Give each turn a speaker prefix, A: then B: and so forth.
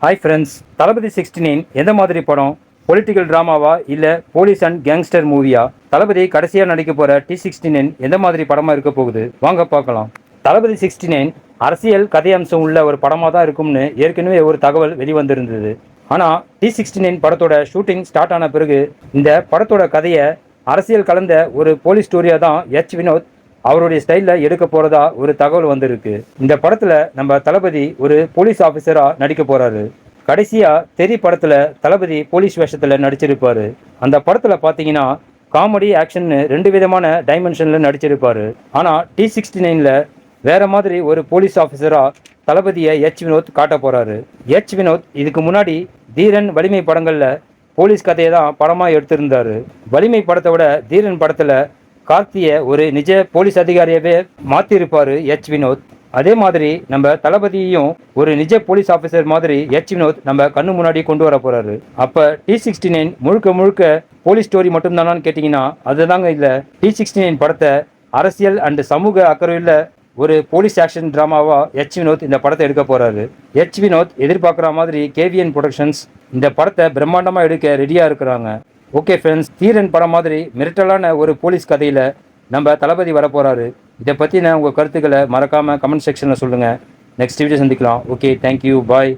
A: Hi friends, தளபதி 69 எந்த மாதிரி படம்? பொலிட்டிக்கல் ட்ராமாவா இல்லை போலீஸ் அண்ட் கேங்ஸ்டர் மூவியா? தளபதி கடைசியாக நடிக்க போகிற T69 எந்த மாதிரி படமாக இருக்க போகுது? வாங்க பார்க்கலாம். தளபதி 69 அரசியல் கதையம்சம் உள்ள ஒரு படமாக தான் இருக்கும்னு ஏற்கனவே ஒரு தகவல் வெளிவந்திருந்தது. ஆனால் T69 படத்தோட ஷூட்டிங் ஸ்டார்ட் ஆன பிறகு இந்த படத்தோட கதையை அரசியல் கலந்த ஒரு போலீஸ் ஸ்டோரியாக தான் வினோத் அவருடைய ஸ்டைலில் எடுக்க போகிறதா ஒரு தகவல் வந்திருக்கு. இந்த படத்தில் நம்ம தளபதி ஒரு போலீஸ் ஆஃபீஸராக நடிக்க போகிறாரு. கடைசியாக தெரி படத்தில் தளபதி போலீஸ் வேஷத்தில் நடிச்சிருப்பார். அந்த படத்தில் பார்த்தீங்கன்னா காமெடி ஆக்ஷன்னு 2 விதமான டைமென்ஷனில் நடிச்சிருப்பார். ஆனால் T69ல் வேறு மாதிரி ஒரு போலீஸ் ஆஃபீஸராக தளபதியை வினோத் காட்ட போகிறாரு. வினோத் இதுக்கு முன்னாடி தீரன், வலிமை படங்களில் போலீஸ் கதையை தான் படமாக எடுத்திருந்தார். வலிமை படத்தை விட தீரன் படத்தில் கார்த்தியை ஒரு நிஜ போலீஸ் அதிகாரியாவே மாற்றிருப்பார் வினோத். அதே மாதிரி நம்ம தளபதியையும் ஒரு நிஜ போலீஸ் ஆஃபீஸர் மாதிரி வினோத் நம்ம கண்ணு முன்னாடி கொண்டு வர போறாரு. அப்போ T69 முழுக்க முழுக்க போலீஸ் ஸ்டோரி மட்டும்தானான்னு கேட்டிங்கன்னா அதுதாங்க இல்லை. T69 படத்தை அரசியல் அண்ட் சமூக அக்கறையுள்ள ஒரு போலீஸ் ஆக்ஷன் ட்ராமாவா வினோத் இந்த படத்தை எடுக்க போறாரு. வினோத் எதிர்பார்க்குற மாதிரி KVN ப்ரொடக்ஷன்ஸ் இந்த படத்தை பிரம்மாண்டமாக எடுக்க ரெடியாக இருக்கிறாங்க. ஓகே ஃப்ரெண்ட்ஸ், தீரன் படம் மாதிரி மிரட்டலான ஒரு போலீஸ் கதையில் நம்ம தளபதி வரப்போகிறாரு. இதை பற்றின உங்கள் கருத்துக்களை மறக்காமல் கமெண்ட் செக்ஷனில் சொல்லுங்கள். நெக்ஸ்ட் வீடியோ சந்திக்கலாம். ஓகே, தேங்க்யூ, பாய்.